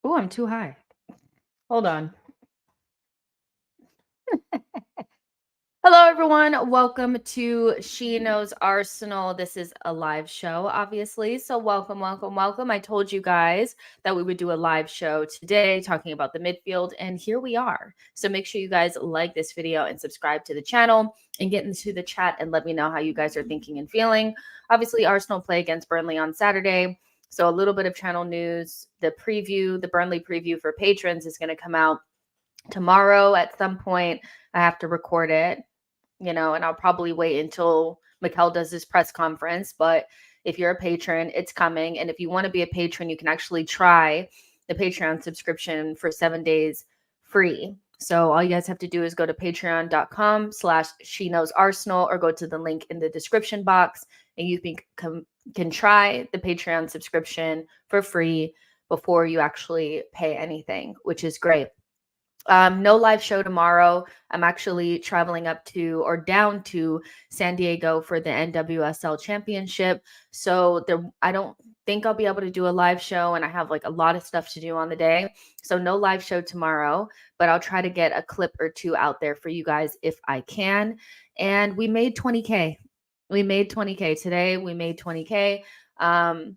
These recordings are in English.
Oh, I'm too high. Hold on. Hello, everyone. Welcome to She Knows Arsenal. This is a live show, obviously. So, welcome, welcome, welcome. I told you guys that we would do a live show today talking about the midfield, and here we are. So, make sure you guys like this video and subscribe to the channel and get into the chat and let me know how you guys are thinking and feeling. Obviously, Arsenal play against Burnley on Saturday. So, a little bit of channel news. The Burnley preview for patrons is going to come out tomorrow at some point. I have to record it, and I'll probably wait until Mikel does his press conference. But if you're a patron, it's coming. And if you want to be a patron, you can actually try the Patreon subscription for 7 days free. So all you guys have to do is go to patreon.com/She Knows Arsenal or go to the link in the description box and you can try the Patreon subscription for free before you actually pay anything, which is great. No live show tomorrow. I'm actually traveling down to San Diego for the NWSL Championship. So I don't think I'll be able to do a live show, and I have like a lot of stuff to do on the day. So no live show tomorrow, but I'll try to get a clip or two out there for you guys if I can. And we made 20K. We made 20K today. We made 20K. And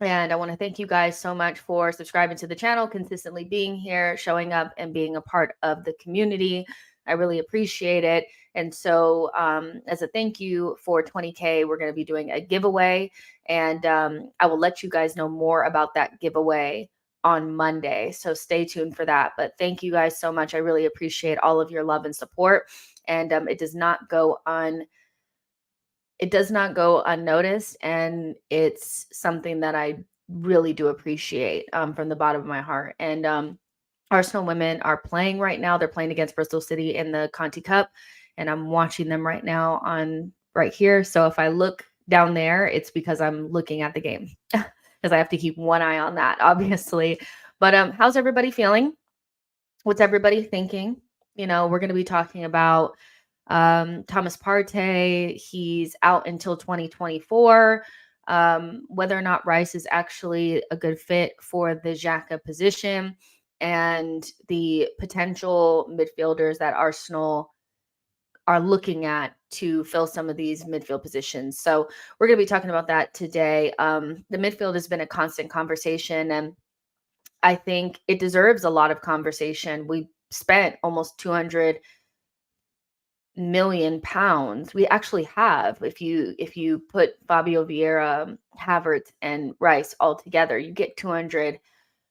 I want to thank you guys so much for subscribing to the channel, consistently being here, showing up, and being a part of the community. I really appreciate it. And so, as a thank you for 20K, we're going to be doing a giveaway. And I will let you guys know more about that giveaway on Monday. So stay tuned for that. But thank you guys so much. I really appreciate all of your love and support. And it does not go unnoticed, and it's something that I really do appreciate from the bottom of my heart. And Arsenal women are playing right now. They're playing against Bristol City in the Conti Cup, and I'm watching them right now on right here. So if I look down there, it's because I'm looking at the game because I have to keep one eye on that, obviously. But how's everybody feeling? What's everybody thinking? We're going to be talking about Thomas Partey. He's out until 2024. Whether or not Rice is actually a good fit for the Xhaka position, and the potential midfielders that Arsenal are looking at to fill some of these midfield positions. So we're going to be talking about that today. The midfield has been a constant conversation, and I think it deserves a lot of conversation. We spent almost 200 million pounds. We actually have, if you put Fabio Vieira, Havertz, and Rice all together, you get 200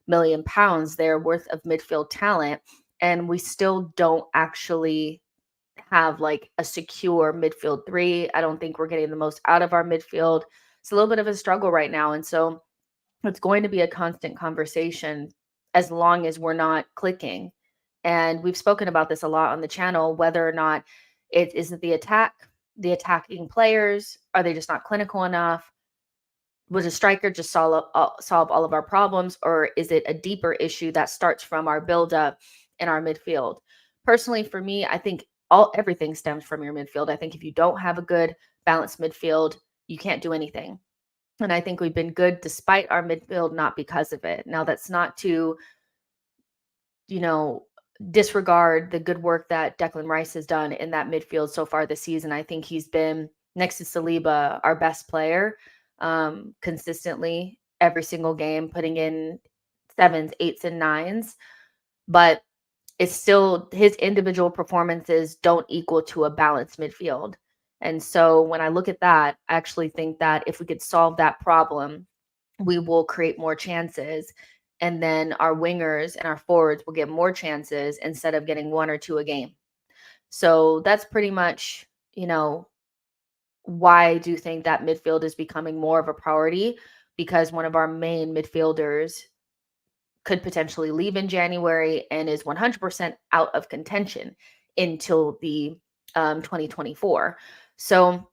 million pounds there worth of midfield talent, and we still don't actually have like a secure midfield three. I don't think we're getting the most out of our midfield. It's a little bit of a struggle right now, and so it's going to be a constant conversation as long as we're not clicking. And we've spoken about this a lot on the channel, whether or not it isn't the attacking players. Are they just not clinical enough? Was a striker just solve all of our problems? Or is it a deeper issue that starts from our buildup in our midfield? Personally, for me, I think everything stems from your midfield. I think if you don't have a good balanced midfield, you can't do anything. And I think we've been good despite our midfield, not because of it. Now, that's not to, disregard the good work that Declan Rice has done in that midfield so far this season. I think he's been, next to Saliba, our best player consistently every single game, putting in 7s, 8s, and 9s. But it's still, his individual performances don't equal to a balanced midfield. And so when I look at that, I actually think that if we could solve that problem, we will create more chances. And then our wingers and our forwards will get more chances instead of getting one or two a game. So that's pretty much, why I do think that midfield is becoming more of a priority, because one of our main midfielders could potentially leave in January and is 100% out of contention until the 2024. So,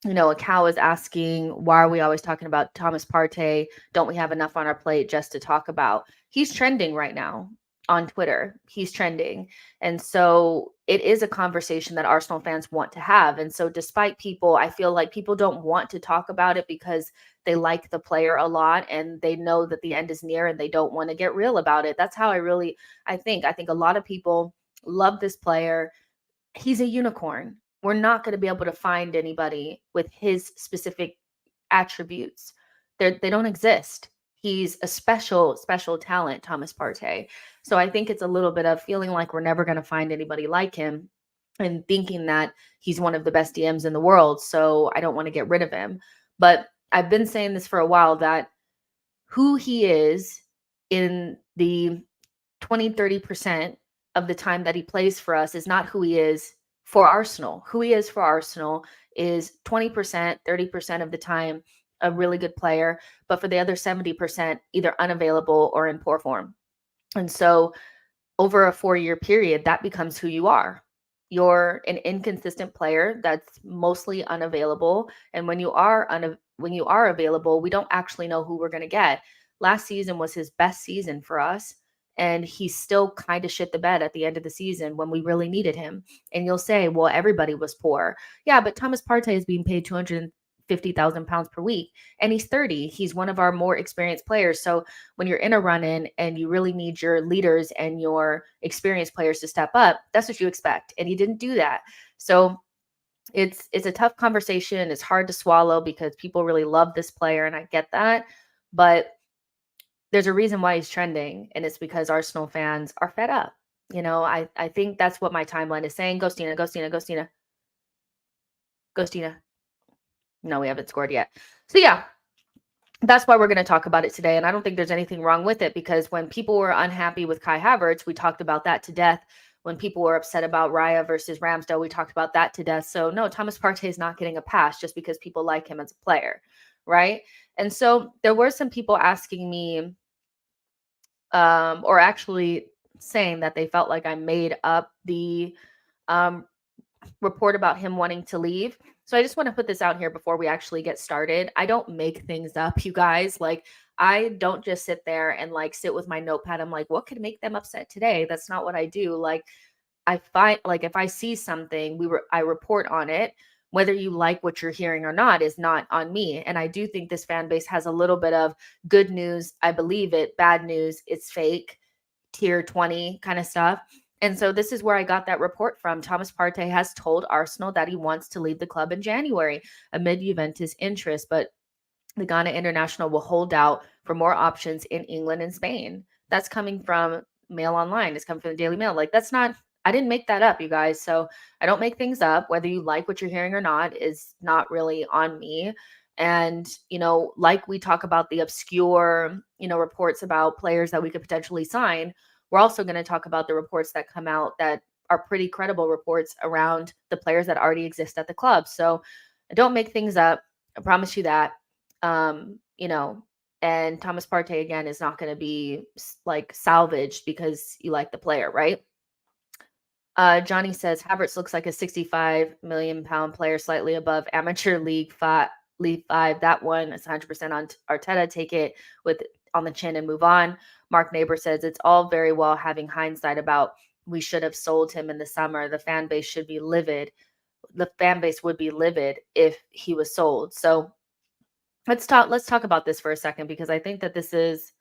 a cow is asking, why are we always talking about Thomas Partey? Don't we have enough on our plate just to talk about? He's trending right now. on Twitter. He's trending. And so it is a conversation that Arsenal fans want to have. And so despite people, I feel like people don't want to talk about it because they like the player a lot and they know that the end is near and they don't want to get real about it. That's how I think. I think a lot of people love this player. He's a unicorn. We're not going to be able to find anybody with his specific attributes. They don't exist. He's a special, special talent, Thomas Partey. So I think it's a little bit of feeling like we're never going to find anybody like him and thinking that he's one of the best DMs in the world. So I don't want to get rid of him. But I've been saying this for a while that who he is in the 20-30% of the time that he plays for us is not who he is for Arsenal. Who he is for Arsenal is 20%, 30% of the time a really good player, but for the other 70%, either unavailable or in poor form. And so over a 4-year period, that becomes who you are. You're an inconsistent player that's mostly unavailable. And when you are available, we don't actually know who we're going to get. Last season was his best season for us. And he still kind of shit the bed at the end of the season when we really needed him. And you'll say, well, everybody was poor. Yeah, but Thomas Partey is being paid £250,000 per week. And he's 30. He's one of our more experienced players. So when you're in a run-in and you really need your leaders and your experienced players to step up, that's what you expect. And he didn't do that. So it's a tough conversation. It's hard to swallow because people really love this player, and I get that. But there's a reason why he's trending, and it's because Arsenal fans are fed up. I think that's what my timeline is saying. Ghostina, Ghostina, Ghostina, Ghostina. No, we haven't scored yet. So yeah, that's why we're going to talk about it today. And I don't think there's anything wrong with it, because when people were unhappy with Kai Havertz, we talked about that to death. When people were upset about Raya versus Ramsdale, we talked about that to death. So no, Thomas Partey is not getting a pass just because people like him as a player, right? And so there were some people asking me, or actually saying that they felt like I made up the report about him wanting to leave. So I just want to put this out here before we actually get started. I don't make things up, you guys. Like, I don't just sit there and like sit with my notepad. I'm like, what could make them upset today? That's not what I do. Like, I find, like, if I see something, I report on it. Whether you like what you're hearing or not is not on me. And I do think this fan base has a little bit of good news, I believe it, bad news, it's fake, tier 20 kind of stuff. And so this is where I got that report from. Thomas Partey has told Arsenal that he wants to leave the club in January amid Juventus interest, but the Ghana international will hold out for more options in England and Spain. That's coming from Mail Online. It's coming from the Daily Mail. Like, that's not, I didn't make that up, you guys. So I don't make things up. Whether you like what you're hearing or not is not really on me. And, like we talk about the obscure, reports about players that we could potentially sign, we're also going to talk about the reports that come out that are pretty credible reports around the players that already exist at the club. So I don't make things up. I promise you that. And Thomas Partey, again, is not going to be like salvaged because you like the player, right? Johnny says Havertz looks like a 65 million pound player, slightly above amateur League Five. That one is 100% on Arteta. Take it on the chin and move on. Mark Neighbor says it's all very well having hindsight about we should have sold him in the summer. The fan base should be livid. The fan base would be livid if he was sold. So let's talk about this for a second, because I think that this is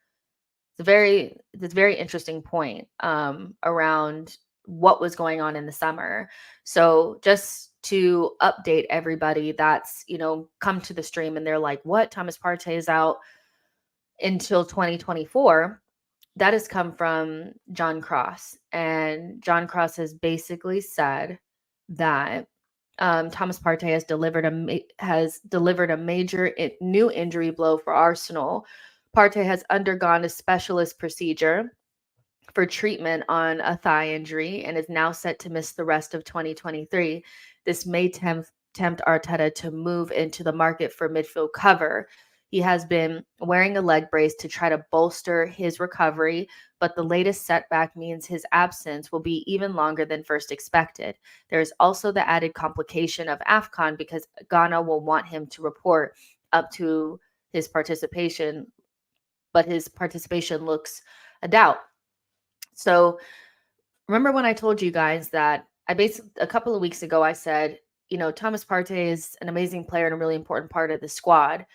a very interesting point around what was going on in the summer. So just to update everybody that's, come to the stream and they're like, what? Thomas Partey is out until 2024. That has come from John Cross. And John Cross has basically said that Thomas Partey has delivered a major new injury blow for Arsenal. Partey has undergone a specialist procedure for treatment on a thigh injury and is now set to miss the rest of 2023. This may tempt Arteta to move into the market for midfield cover. He has been wearing a leg brace to try to bolster his recovery, but the latest setback means his absence will be even longer than first expected. There's also the added complication of AFCON, because Ghana will want him to report up to his participation, but his participation looks a doubt. So remember when I told you guys that I basically a couple of weeks ago I said, Thomas Partey is an amazing player and a really important part of the squad,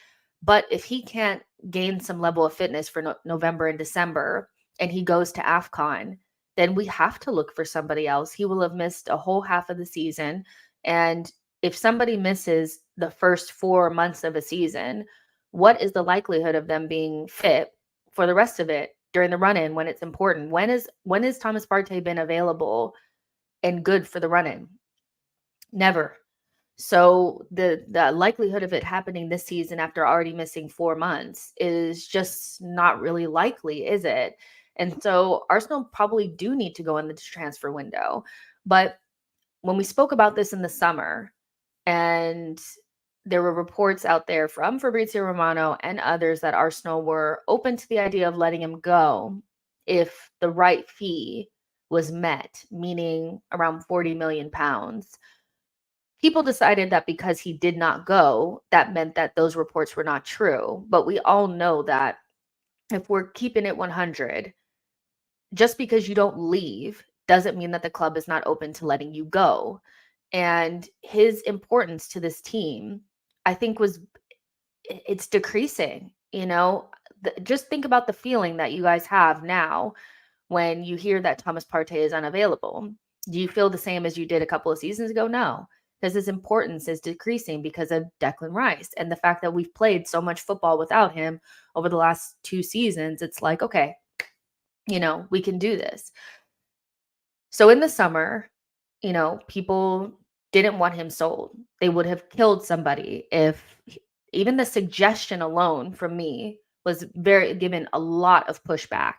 but if he can't gain some level of fitness for November and December and he goes to AFCON, then we have to look for somebody else. He will have missed a whole half of the season, and if somebody misses the first 4 months of a season, what is the likelihood of them being fit for the rest of it during the run-in when it's important? When is Thomas Partey been available and good for the run-in? Never. So the likelihood of it happening this season after already missing 4 months is just not really likely, is it? And so Arsenal probably do need to go in the transfer window. But when we spoke about this in the summer, and there were reports out there from Fabrizio Romano and others that Arsenal were open to the idea of letting him go if the right fee was met, meaning around 40 million pounds. People decided that because he did not go, that meant that those reports were not true. But we all know that if we're keeping it 100, just because you don't leave doesn't mean that the club is not open to letting you go. And his importance to this team, I think, it's decreasing. Just think about the feeling that you guys have now when you hear that Thomas Partey is unavailable. Do you feel the same as you did a couple of seasons ago? No, because his importance is decreasing because of Declan Rice and the fact that we've played so much football without him over the last 2 seasons. It's like, okay, we can do this. So in the summer, people didn't want him sold. They would have killed somebody if even the suggestion alone from me was given a lot of pushback.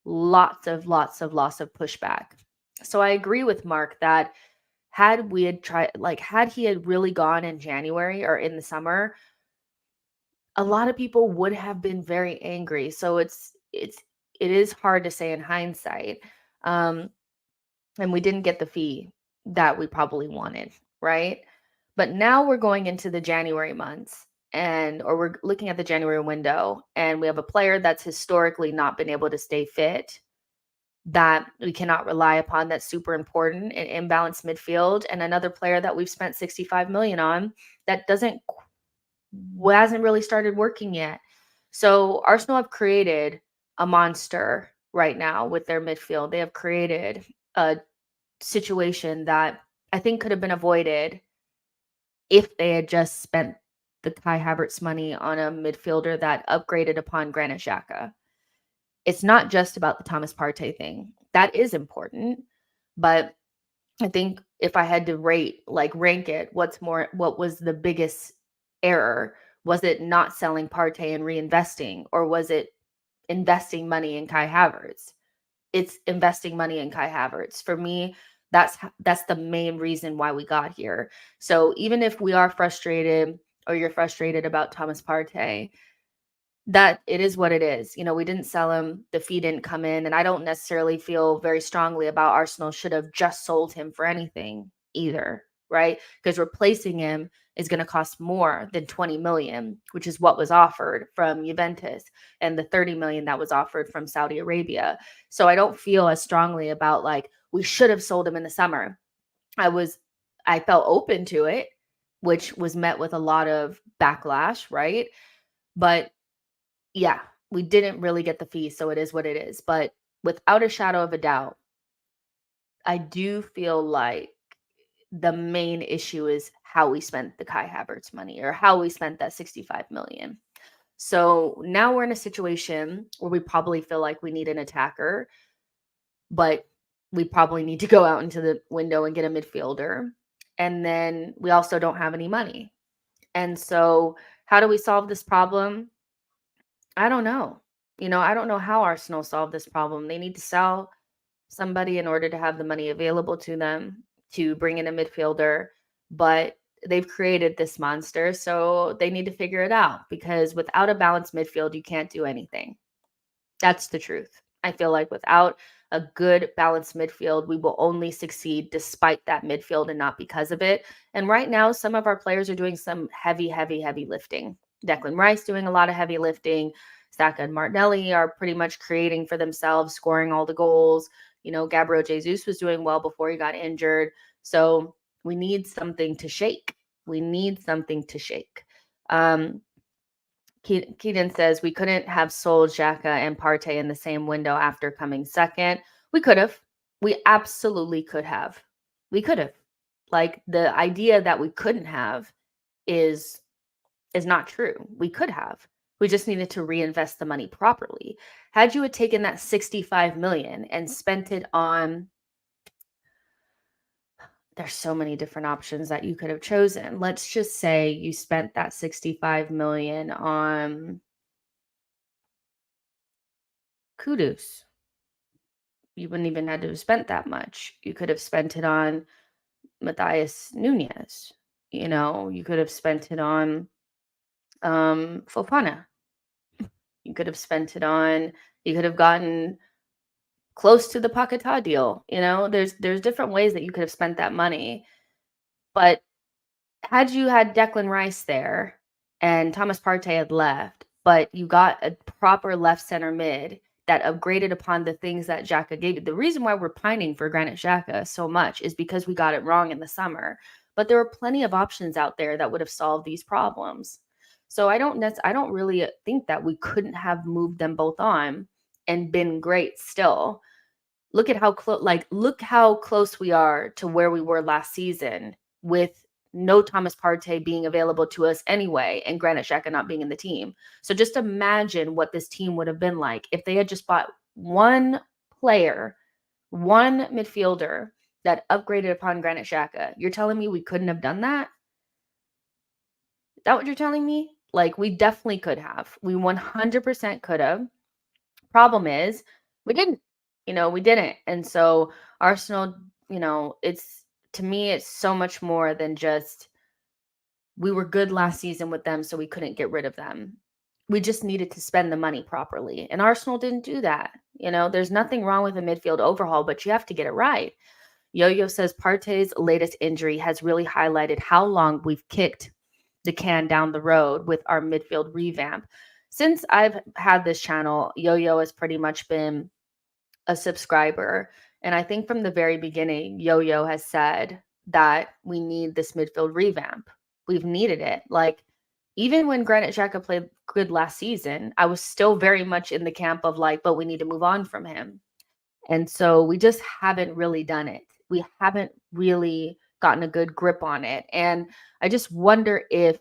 Lots of pushback. So I agree with Mark that had he had really gone in January or in the summer, a lot of people would have been very angry. So it is hard to say in hindsight. And we didn't get the fee that we probably wanted, right? But now we're going into the January months or we're looking at the January window, and we have a player that's historically not been able to stay fit, that we cannot rely upon, that's super important in imbalanced midfield, and another player that we've spent 65 million on that hasn't really started working yet. So Arsenal have created a monster right now with their midfield. They have created a situation that I think could have been avoided if they had just spent the Kai Havertz money on a midfielder that upgraded upon Granit Xhaka. It's not just about the Thomas Partey thing. That is important, but I think if I had to rank it, what was the biggest error? Was it not selling Partey and reinvesting, or was it investing money in Kai Havertz? It's investing money in Kai Havertz. For me, that's the main reason why we got here. So even if we are frustrated, or you're frustrated about Thomas Partey, that it is what it is. We didn't sell him. The fee didn't come in. And I don't necessarily feel very strongly about Arsenal should have just sold him for anything either, right? Because replacing him is going to cost more than 20 million, which is what was offered from Juventus, and the 30 million that was offered from Saudi Arabia. So I don't feel as strongly about we should have sold him in the summer. I felt open to it, which was met with a lot of backlash, right? But yeah, we didn't really get the fee, so it is what it is. But without a shadow of a doubt, I do feel like the main issue is how we spent the Kai Havertz money, or how we spent that 65 million. So now we're in a situation where we probably feel like we need an attacker, but we probably need to go out into the window and get a midfielder. And then we also don't have any money. And so how do we solve this problem? I don't know. I don't know how Arsenal solved this problem. They need to sell somebody in order to have the money available to them to bring in a midfielder, but they've created this monster, so they need to figure it out, because without a balanced midfield, you can't do anything. That's the truth. I feel like without a good balanced midfield, we will only succeed despite that midfield and not because of it. And right now, some of our players are doing some heavy lifting. Declan Rice doing a lot of heavy lifting. Xhaka and Martinelli are pretty much creating for themselves, scoring all the goals. Gabriel Jesus was doing well before he got injured. So we need something to shake. We need something to shake. Keaton says we couldn't have sold Xhaka and Partey in the same window after coming second. We could have. We absolutely could have. We could have. Like, the idea that we couldn't have is not true. We could have. We just needed to reinvest the money properly. Had you had taken that 65 million and spent it on, there's so many different options that you could have chosen. Let's just say you spent that 65 million on Kudus. You wouldn't even have to have spent that much. You could have spent it on Matthias Nunez. You could have spent it on Fofana. You could have spent it on, you could have gotten close to the Paquetá deal. There's different ways that you could have spent that money. But had you had Declan Rice there and Thomas Partey had left, but you got a proper left center mid that upgraded upon the things that Xhaka gave you. The reason why we're pining for Granit Xhaka so much is because we got it wrong in the summer. But there were plenty of options out there that would have solved these problems. So I don't really think that we couldn't have moved them both on and been great still. Look at how look how close we are to where we were last season with no Thomas Partey being available to us anyway and Granit Xhaka not being in the team. So just imagine what this team would have been like if they had just bought one player, one midfielder that upgraded upon Granit Xhaka. You're telling me we couldn't have done that? Is that what you're telling me? Like, we definitely could have. We 100% could have. Problem is, we didn't. We didn't. And so Arsenal, to me, it's so much more than just we were good last season with them, so we couldn't get rid of them. We just needed to spend the money properly. And Arsenal didn't do that. There's nothing wrong with a midfield overhaul, but you have to get it right. Yo-Yo says Partey's latest injury has really highlighted how long we've kicked the can down the road with our midfield revamp. Since I've had this channel, Yo-Yo has pretty much been a subscriber. And I think from the very beginning, Yo-Yo has said that we need this midfield revamp. We've needed it. Like, even when Granit Xhaka played good last season, I was still very much in the camp of like, but we need to move on from him. And so we just haven't really done it. We haven't really gotten a good grip on it. And I just wonder if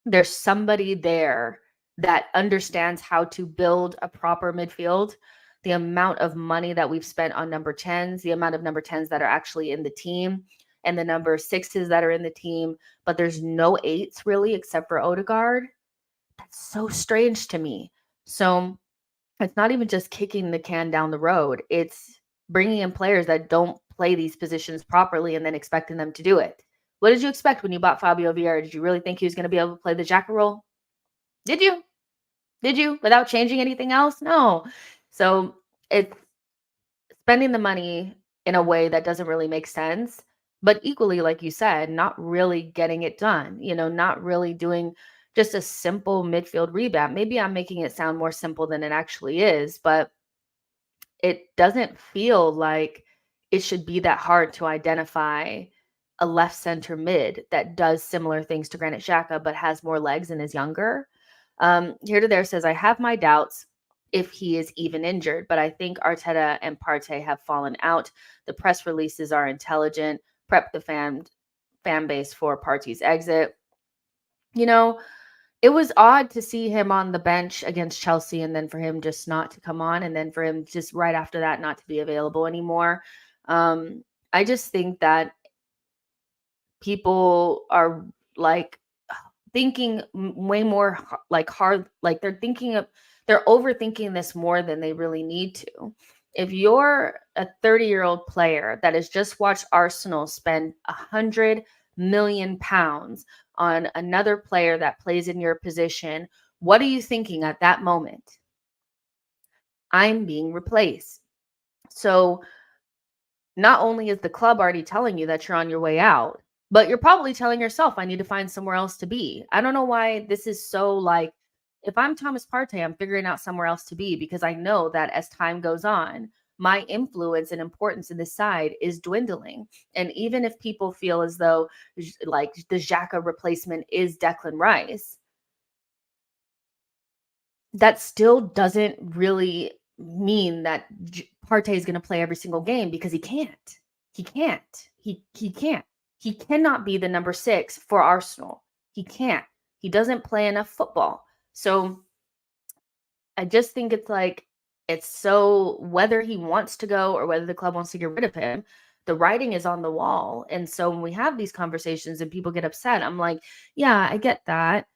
there's somebody there that understands how to build a proper midfield. The amount of money that we've spent on number 10s, the amount of number 10s that are actually in the team, and the number 6s that are in the team, but there's no 8s really except for Odegaard. That's so strange to me. So it's not even just kicking the can down the road. It's bringing in players that don't play these positions properly and then expecting them to do it. What did you expect when you bought Fabio Vieira? Did you really think he was going to be able to play the Xhaka role? Did you? Did you? Without changing anything else? No. So it's spending the money in a way that doesn't really make sense, but equally, like you said, not really getting it done, not really doing just a simple midfield revamp. Maybe I'm making it sound more simple than it actually is, but it doesn't feel like it should be that hard to identify a left center mid that does similar things to Granit Xhaka, but has more legs and is younger. Here to There says, I have my doubts if he is even injured, but I think Arteta and Partey have fallen out. The press releases are intelligent. Prep the fan base for Partey's exit. It was odd to see him on the bench against Chelsea and then for him just not to come on and then for him just right after that not to be available anymore. I just think that people are like thinking way more like hard, like they're overthinking this more than they really need to. If you're a 30-year-old player that has just watched Arsenal spend 100 million pounds on another player that plays in your position, what are you thinking at that moment? I'm being replaced. So not only is the club already telling you that you're on your way out, but you're probably telling yourself, I need to find somewhere else to be. I don't know why this is so like If I'm Thomas Partey, I'm figuring out somewhere else to be because I know that as time goes on, my influence and importance in this side is dwindling. And even if people feel as though like the Xhaka replacement is Declan Rice, that still doesn't really mean that Partey is going to play every single game because he can't. He can't. He can't. He cannot be the number 6 for Arsenal. He can't. He doesn't play enough football. So I just think it's like it's so whether he wants to go or whether the club wants to get rid of him, the writing is on the wall. And so when we have these conversations and people get upset, I'm like, yeah, I get that.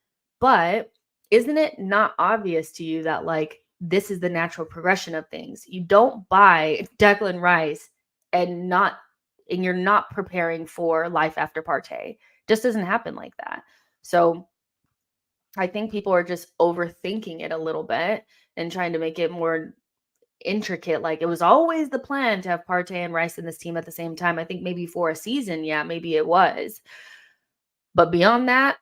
But isn't it not obvious to you that like this is the natural progression of things? You don't buy Declan Rice and you're not preparing for life after Partey. Just doesn't happen like that. So I think people are just overthinking it a little bit and trying to make it more intricate. Like it was always the plan to have Partey and Rice in this team at the same time. I think maybe for a season, yeah, maybe it was. But beyond that,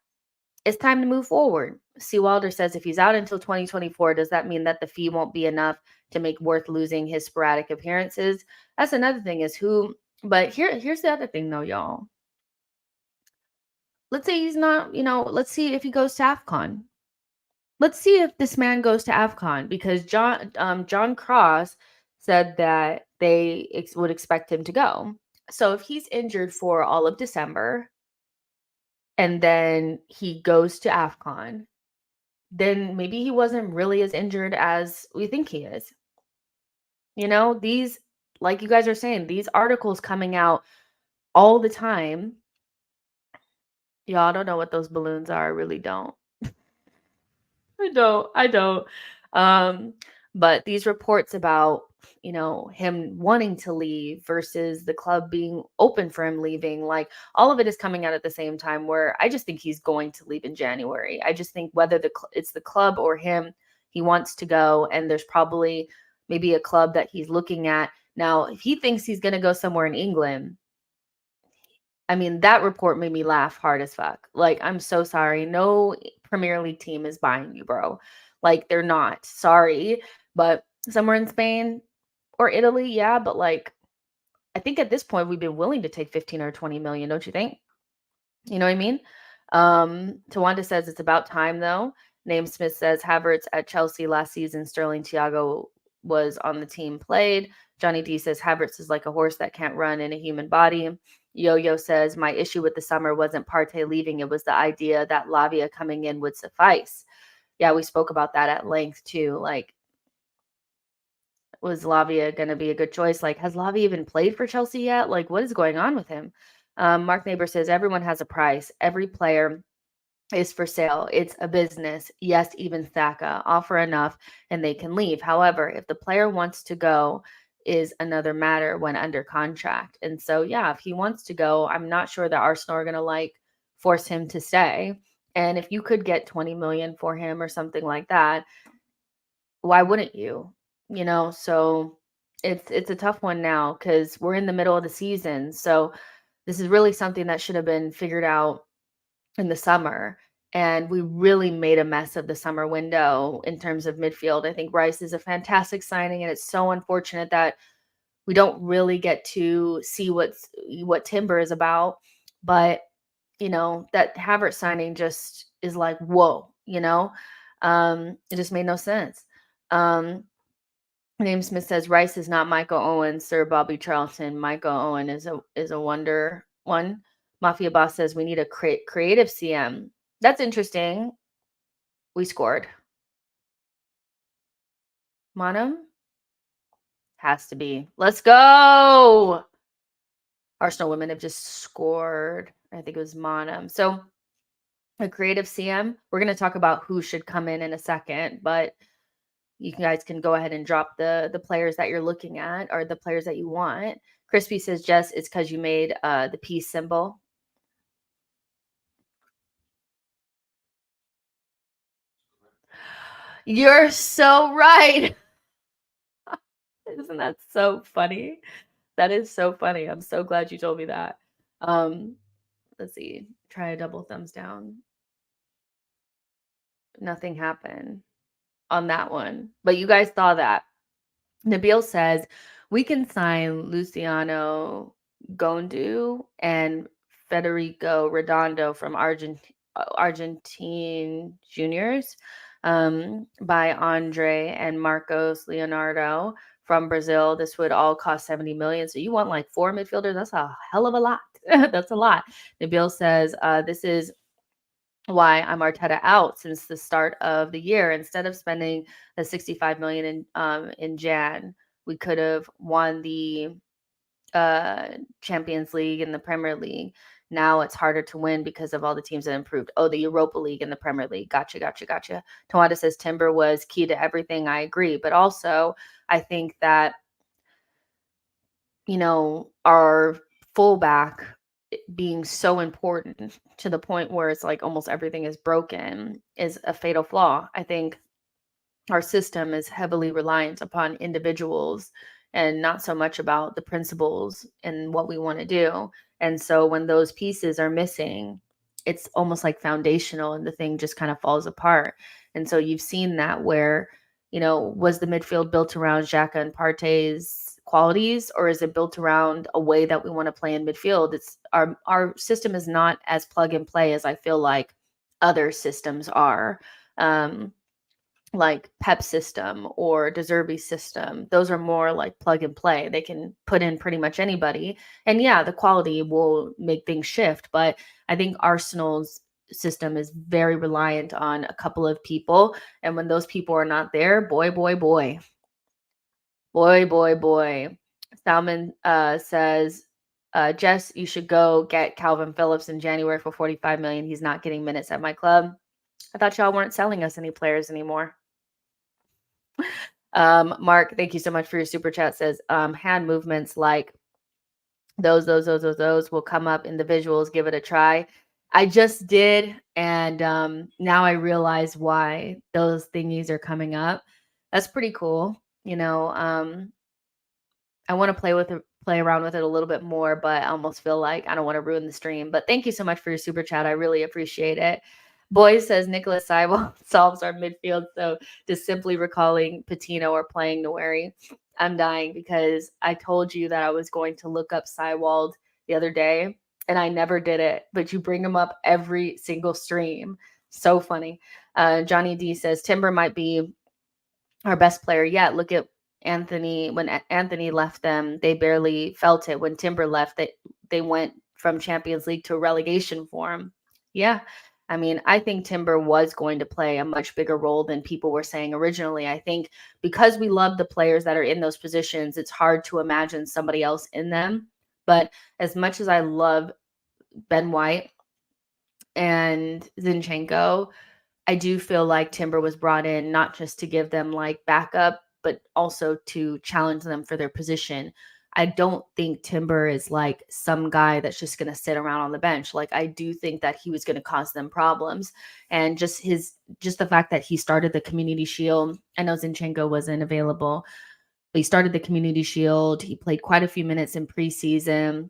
it's time to move forward. C. Wilder says if he's out until 2024, does that mean that the fee won't be enough to make worth losing his sporadic appearances? That's another thing is who, but here's the other thing though, y'all. Let's say he's not, let's see if he goes to AFCON. Let's see if this man goes to AFCON because John Cross said that they would expect him to go. So if he's injured for all of December and then he goes to AFCON, then maybe he wasn't really as injured as we think he is. These, like you guys are saying, these articles coming out all the time. Y'all don't know what those balloons are. I really don't. I don't. Um, but these reports about, him wanting to leave versus the club being open for him leaving, like all of it is coming out at the same time where I just think he's going to leave in January. I just think whether it's the club or him, he wants to go and there's probably maybe a club that he's looking at. Now, if he thinks he's going to go somewhere in England, I mean, that report made me laugh hard as fuck. Like, I'm so sorry. No Premier League team is buying you, bro. Like, they're not. Sorry. But somewhere in Spain or Italy, yeah. But like, I think at this point we've been willing to take 15 or 20 million, don't you think? You know what I mean? Tawanda says it's about time though. Name Smith says Havertz at Chelsea last season. Sterling Thiago was on the team played. Johnny D says Havertz is like a horse that can't run in a human body. Yo-Yo says my issue with the summer wasn't Partey leaving. It was the idea that Lavia coming in would suffice. Yeah, we spoke about that at length too. Like, was Lavia going to be a good choice? Like, has Lavia even played for Chelsea yet? Like, what is going on with him? Mark Neighbor says everyone has a price. Every player is for sale. It's a business. Yes, even Xhaka. Offer enough and they can leave. However, if the player wants to go is another matter when under contract. And so, yeah, if he wants to go, I'm not sure that Arsenal are going to like force him to stay. And if you could get 20 million for him or something like that, why wouldn't you? So it's a tough one now because we're in the middle of the season. So this is really something that should have been figured out in the summer. And we really made a mess of the summer window in terms of midfield. I think Rice is a fantastic signing, and it's so unfortunate that we don't really get to see what Timber is about. But that Havertz signing just is like, whoa, it just made no sense. Name Smith says Rice is not Michael Owen, Sir Bobby Charlton. Michael Owen is a wonder one. Mafia Boss says we need a creative CM. That's interesting. We scored. Monum has to be. Let's go. Arsenal women have just scored. I think it was Monum. So a creative CM. We're going to talk about who should come in a second, but you guys can go ahead and drop the players that you're looking at or the players that you want. Crispy says, Jess, it's because you made the peace symbol. You're so right. Isn't that so funny? That is so funny. I'm so glad you told me that. Let's see. Try a double thumbs down. Nothing happened on that one. But you guys saw that. Nabil says we can sign Luciano Gondu and Federico Redondo from Argentine Juniors, by Andre and Marcos Leonardo from Brazil. This would all cost 70 million. So you want like 4 midfielders? That's a hell of a lot. That's a lot. Nabil says this is why I'm Arteta out since the start of the year. Instead of spending the 65 million in Jan, we could have won the Champions League and the Premier League. Now it's harder to win because of all the teams that improved. Oh, the Europa League and the Premier League. Gotcha. Tawanda says Timber was key to everything. I agree. But also, I think that, our fullback being so important to the point where it's like almost everything is broken is a fatal flaw. I think our system is heavily reliant upon individuals and not so much about the principles and what we want to do. And so when those pieces are missing, it's almost like foundational and the thing just kind of falls apart. And so you've seen that where, was the midfield built around Xhaka and Partey's qualities, or is it built around a way that we want to play in midfield? It's our system is not as plug and play as I feel like other systems are. Like Pep system or De Zerbi system, those are more like plug and play. They can put in pretty much anybody. And yeah, the quality will make things shift. But I think Arsenal's system is very reliant on a couple of people. And when those people are not there, boy. Salman says, Jess, you should go get Calvin Phillips in January for 45 million. He's not getting minutes at my club. I thought y'all weren't selling us any players anymore. Mark, thank you so much for your super chat. Says hand movements like those will come up in the visuals. Give it a try. I just did, and now I realize why those thingies are coming up. That's pretty cool. I want to play around with it a little bit more, but I almost feel like I don't want to ruin the stream. But thank you so much for your super chat. I really appreciate it. Boy says Nicholas Seiwald solves our midfield. So just simply recalling Patino or playing Nweri. I'm dying because I told you that I was going to look up Seiwald the other day and I never did it. But you bring him up every single stream. So funny. Johnny D says Timber might be our best player yet. Look at Anthony. When Anthony left them, they barely felt it. When Timber left, they went from Champions League to relegation form. Yeah. I mean, I think Timber was going to play a much bigger role than people were saying originally. I think because we love the players that are in those positions, it's hard to imagine somebody else in them. But as much as I love Ben White and Zinchenko, I do feel like Timber was brought in not just to give them like backup, but also to challenge them for their position. I don't think Timber is like some guy that's just going to sit around on the bench. Like I do think that he was going to cause them problems. And just the fact that he started the Community Shield. I know Zinchenko wasn't available, but he started the Community Shield. He played quite a few minutes in preseason.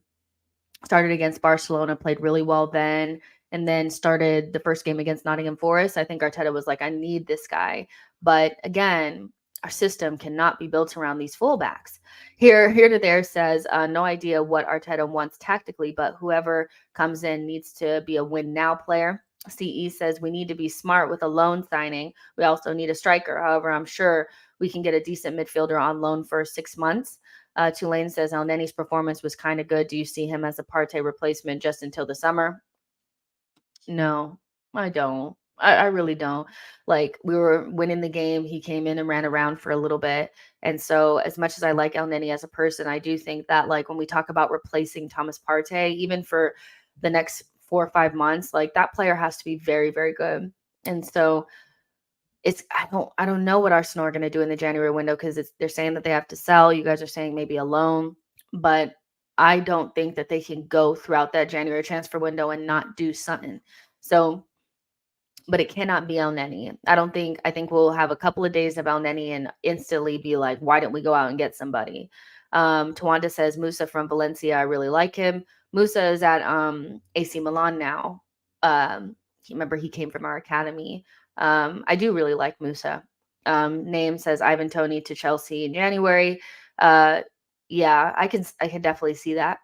Started against Barcelona, played really well then, and then started the first game against Nottingham Forest. I think Arteta was like, I need this guy. But again, our system cannot be built around these fullbacks. Here to there says, no idea what Arteta wants tactically, but whoever comes in needs to be a win now player. CE says we need to be smart with a loan signing. We also need a striker. However, I'm sure we can get a decent midfielder on loan for 6 months. Tulane says El Nenny's performance was kind of good. Do you see him as a Partey replacement just until the summer? No, I don't. I really don't. Like we were winning the game. He came in and ran around for a little bit. And so as much as I like El Nenny as a person, I do think that like when we talk about replacing Thomas Partey, even for the next 4 or 5 months, like that player has to be very, very good. And so I don't know what Arsenal are going to do in the January window because they're saying that they have to sell. You guys are saying maybe a loan, but I don't think that they can go throughout that January transfer window and not do something. So, but it cannot be El Neni. I think we'll have a couple of days of El Neni and instantly be like, why didn't we go out and get somebody? Tawanda says Musa from Valencia. I really like him. Musa is at AC Milan now. Remember he came from our academy. I do really like Musa. Name says Ivan Toney to Chelsea in January. Uh, yeah, I can definitely see that.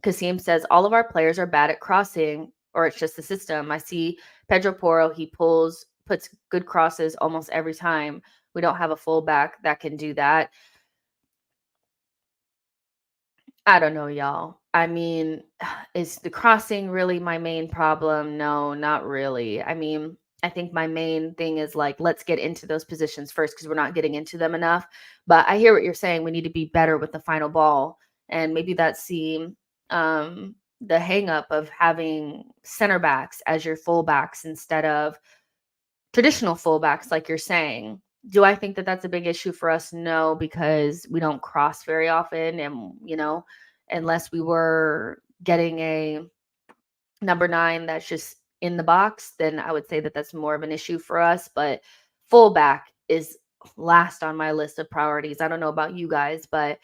Kasim says all of our players are bad at crossing, or it's just the system. I see Pedro Porro, he puts good crosses almost every time. We don't have a fullback that can do that. I don't know, y'all. I mean, is the crossing really my main problem? No, not really. I mean, I think my main thing is like, let's get into those positions first because we're not getting into them enough. But I hear what you're saying. We need to be better with the final ball. And maybe that's the hang up of having center backs as your fullbacks instead of traditional fullbacks, like you're saying. Do I think that that's a big issue for us? No, because we don't cross very often. And, unless we were getting a number 9 that's just in the box, then I would say that that's more of an issue for us. But fullback is last on my list of priorities. I don't know about you guys, but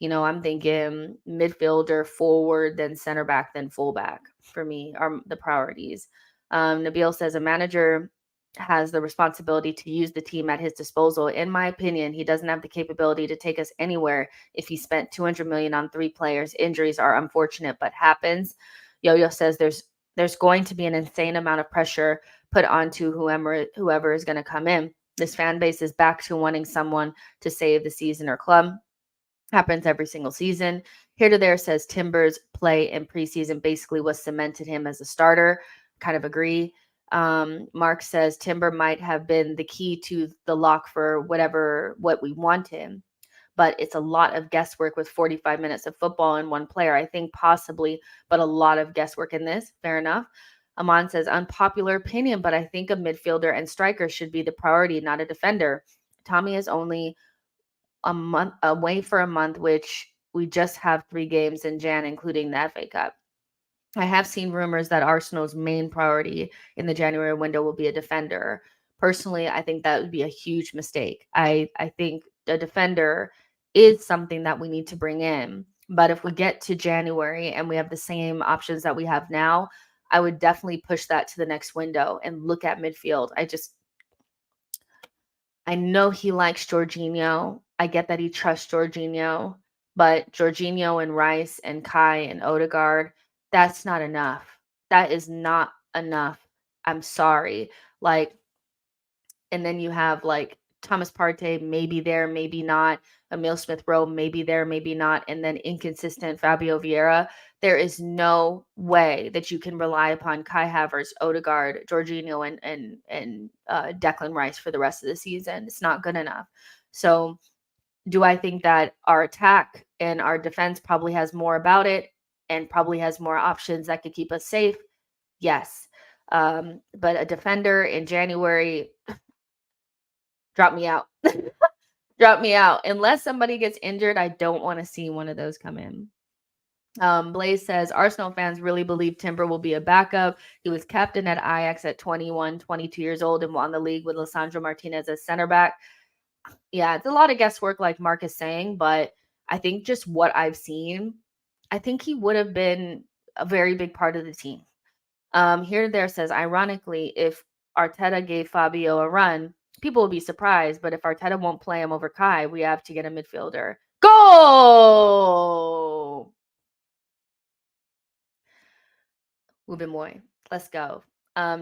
I'm thinking midfielder, forward, then center back, then fullback for me are the priorities. Nabil says a manager has the responsibility to use the team at his disposal. In my opinion, he doesn't have the capability to take us anywhere if he spent 200 million on 3 players. Injuries are unfortunate, but happens. Yo-Yo says there's going to be an insane amount of pressure put onto whoever is going to come in. This fan base is back to wanting someone to save the season or club. Happens every single season. Here to there says Timber's play in preseason basically was cemented him as a starter. Kind of agree. Mark says Timber might have been the key to the lock for what we want him, but it's a lot of guesswork with 45 minutes of football in one player. I think possibly, but a lot of guesswork in this. Fair enough. Aman says unpopular opinion, but I think a midfielder and striker should be the priority, not a defender. Tommy is only a month away for a month, which we just have 3 games in Jan, including the FA Cup. I have seen rumors that Arsenal's main priority in the January window will be a defender. Personally, I think that would be a huge mistake. I think a defender is something that we need to bring in. But if we get to January and we have the same options that we have now, I would definitely push that to the next window and look at midfield. I know he likes Jorginho. I get that he trusts Jorginho, but Jorginho and Rice and Kai and Odegaard, that's not enough. That is not enough. I'm sorry. Like, and then you have like Thomas Partey, maybe there, maybe not. Emil Smith Rowe, maybe there, maybe not. And then inconsistent Fabio Vieira. There is no way that you can rely upon Kai Havertz, Odegaard, Jorginho, and Declan Rice for the rest of the season. It's not good enough. So, do I think that our attack and our defense probably has more about it and probably has more options that could keep us safe? Yes. But a defender in January, drop me out. Drop me out. Unless somebody gets injured, I don't want to see one of those come in. Blaze says Arsenal fans really believe Timber will be a backup. He was captain at Ajax at 21, 22 years old and won the league with Lisandro Martinez as center back. Yeah, it's a lot of guesswork, like Mark is saying, but I think just what I've seen, I think he would have been a very big part of the team. Here there says, ironically, if Arteta gave Fabio a run, people will be surprised. But if Arteta won't play him over Kai, we have to get a midfielder. Go! Zubimendi. Let's go.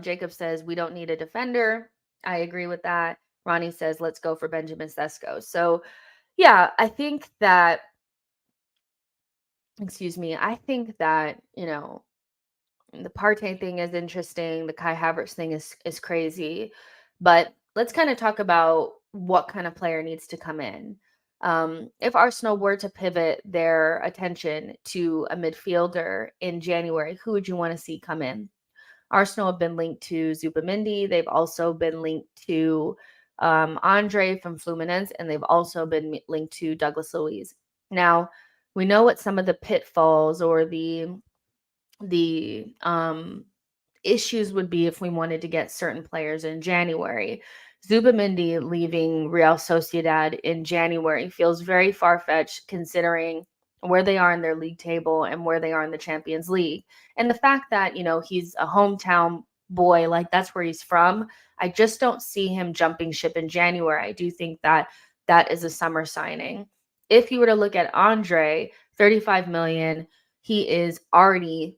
Jacob says, we don't need a defender. I agree with that. Ronnie says, let's go for Benjamin Sesko. So, yeah, I think that, I think that, the Partey thing is interesting. The Kai Havertz thing is crazy. But let's kind of talk about what kind of player needs to come in. If Arsenal were to pivot their attention to a midfielder in January, who would you want to see come in? Arsenal have been linked to Zubimendi. They've also been linked to Andre from Fluminense, and they've also been linked to Douglas Luiz. Now, we know what some of the pitfalls or the issues would be if we wanted to get certain players in January. Zubimendi leaving Real Sociedad in January feels very far-fetched considering where they are in their league table and where they are in the Champions League. And the fact that, he's a hometown boy, like that's where he's from. I just don't see him jumping ship in January. I do think that that is a summer signing. If you were to look at Andre, 35 million, he is already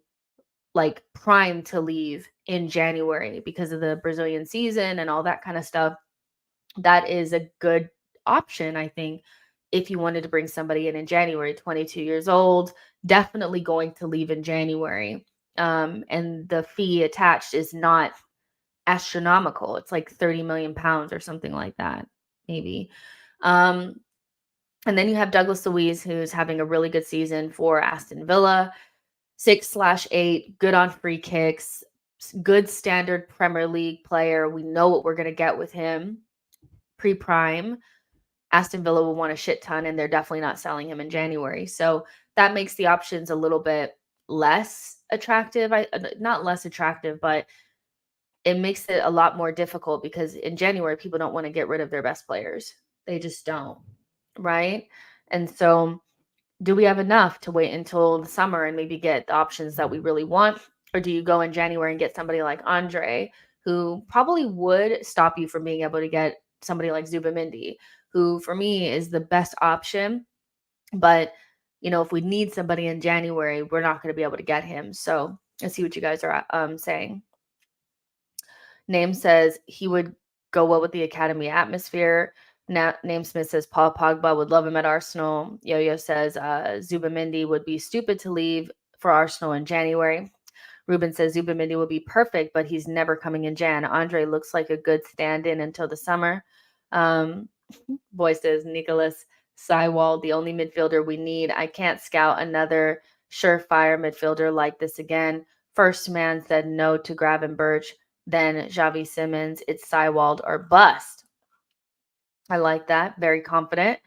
like primed to leave in January because of the Brazilian season and all that kind of stuff. That is a good option, I think, if you wanted to bring somebody in January, 22 years old, definitely going to leave in January. And the fee attached is not astronomical. It's like 30 million pounds or something like that, maybe. Um, and then you have Douglas Luiz, who's having a really good season for Aston Villa, 6/8, good on free kicks, good standard Premier League player. We know what we're going to get with him pre-prime. Aston Villa will want a shit ton, and they're definitely not selling him in January. So that makes the options a little bit less attractive. Not less attractive, but it makes it a lot more difficult because in January, people don't want to get rid of their best players. They just don't, right? And so do we have enough to wait until the summer and maybe get the options that we really want? Or do you go in January and get somebody like Andre, who probably would stop you from being able to get somebody like Zubimendi, who for me is the best option. But, if we need somebody in January, we're not going to be able to get him. So let's see what you guys are saying. Name says he would go well with the academy atmosphere. Name Smith says Paul Pogba would love him at Arsenal. Yo-Yo says Zubimendi would be stupid to leave for Arsenal in January. Ruben says Zubimendi would be perfect, but he's never coming in Jan. Andre looks like a good stand-in until the summer. Boy says Nicholas Sywald, the only midfielder we need. I can't scout another surefire midfielder like this again. First man said no to Gravenberch, then Xavi Simmons. It's Sywald or bust. I like that. Very confident